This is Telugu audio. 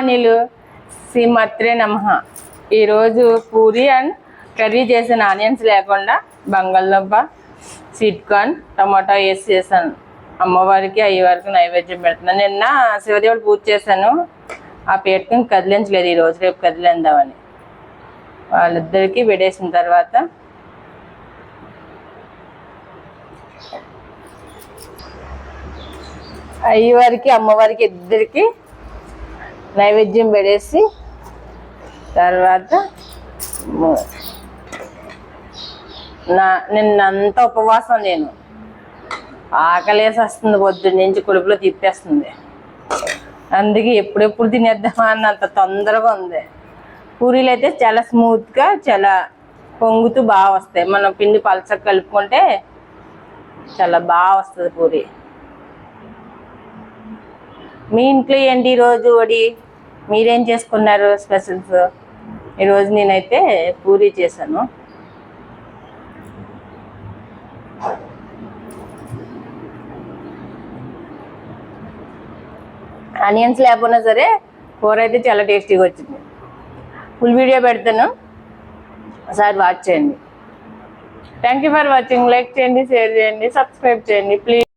నీళ్ళు శ్రీమాత్రే నమః. ఈరోజు పూరి అండ్ కర్రీ చేసిన ఆనియన్స్ లేకుండా బంగాళదుంప, స్వీట్ కార్న్, టమాటా వేసి చేశాను. అమ్మవారికి అయ్యవారికి నైవేద్యం పెడుతున్నాను. నిన్న శివదేవుడు పూజ చేశాను, ఆ పీటకం కదిలించలేదు. ఈరోజు రేపు కదిలిందామని వాళ్ళిద్దరికి పెట్టేసిన తర్వాత అయ్యవారికి అమ్మవారికి ఇద్దరికి నైవేద్యం పెడేసి తర్వాత నిన్నంతా ఉపవాసం. నేను ఆకలేసి వస్తుంది, పొద్దున్న నుంచి కడుపులో తిప్పేస్తుంది. అందుకే ఎప్పుడెప్పుడు తినేద్దామా అన్నంత తొందరగా ఉంది. పూరీలు అయితే చాలా స్మూత్గా చాలా పొంగుతూ బాగా వస్తాయి. మనం పిండి పలచగా కలుపుకుంటే చాలా బాగా వస్తుంది పూరి. మీ ఇంట్లో ఏంటి ఈరోజు వడి? మీరేం చేసుకున్నారు స్పెషల్స్? ఈరోజు నేనైతే పూరీ చేశాను. ఆనియన్స్ లేకపోయినా సరే కూర అయితే చాలా టేస్టీగా వచ్చింది. ఫుల్ వీడియో పెడతాను, ఒకసారి వాచ్ చేయండి. Thank you for watching. Like చేయండి, షేర్ చేయండి, సబ్స్క్రైబ్ చేయండి ప్లీజ్.